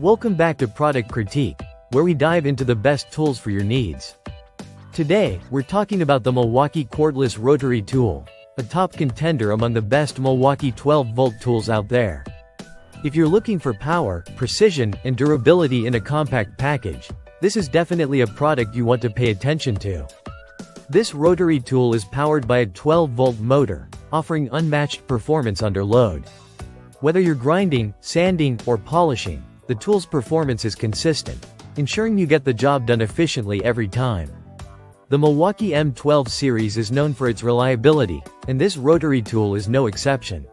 Welcome back to Product Critique, where we dive into the best tools for your needs. Today, we're talking about the Milwaukee Cordless Rotary tool, a top contender among the best Milwaukee 12-volt tools out there. If you're looking for power, precision, and durability in a compact package, this is definitely a product you want to pay attention to. This rotary tool is powered by a 12-volt motor, offering unmatched performance under load. Whether you're grinding, sanding, or polishing, the tool's performance is consistent, ensuring you get the job done efficiently every time. The Milwaukee M12 series is known for its reliability, and this rotary tool is no exception.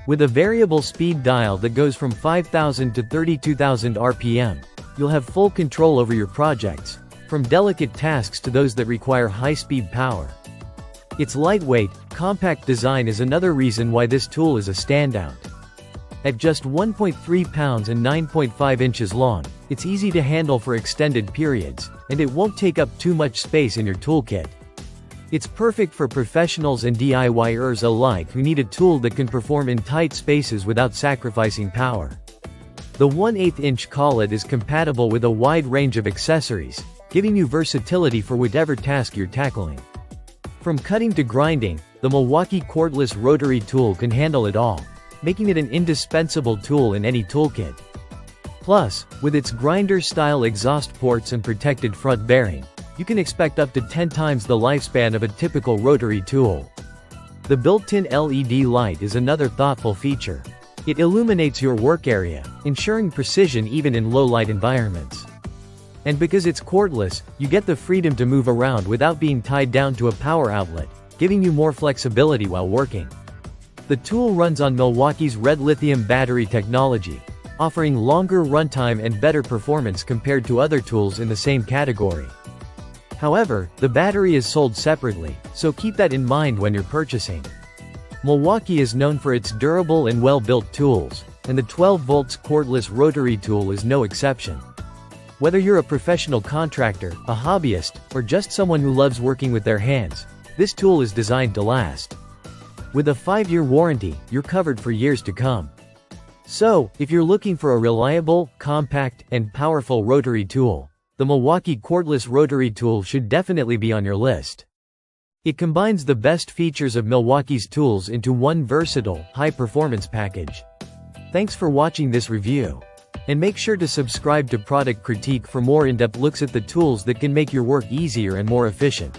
With a variable speed dial that goes from 5,000 to 32,000 RPM, you'll have full control over your projects, from delicate tasks to those that require high-speed power. Its lightweight, compact design is another reason why this tool is a standout. At just 1.3 pounds and 9.5 inches long, it's easy to handle for extended periods, and it won't take up too much space in your toolkit. It's perfect for professionals and DIYers alike who need a tool that can perform in tight spaces without sacrificing power. The 1/8-inch collet is compatible with a wide range of accessories, giving you versatility for whatever task you're tackling. From cutting to grinding, the Milwaukee Cordless Rotary tool can handle it all, making it an indispensable tool in any toolkit. Plus, with its grinder-style exhaust ports and protected front bearing, you can expect up to 10 times the lifespan of a typical rotary tool. The built-in LED light is another thoughtful feature. It illuminates your work area, ensuring precision even in low-light environments. And because it's cordless, you get the freedom to move around without being tied down to a power outlet, giving you more flexibility while working. The tool runs on Milwaukee's red lithium battery technology, offering longer runtime and better performance compared to other tools in the same category. However, the battery is sold separately, so keep that in mind when you're purchasing. Milwaukee is known for its durable and well-built tools, and the 12-volt cordless rotary tool is no exception. Whether you're a professional contractor, a hobbyist, or just someone who loves working with their hands, this tool is designed to last. With a 5-year warranty, you're covered for years to come. So, if you're looking for a reliable, compact, and powerful rotary tool, the Milwaukee Cordless Rotary tool should definitely be on your list. It combines the best features of Milwaukee's tools into one versatile, high-performance package. Thanks for watching this review. And make sure to subscribe to Product Critique for more in-depth looks at the tools that can make your work easier and more efficient.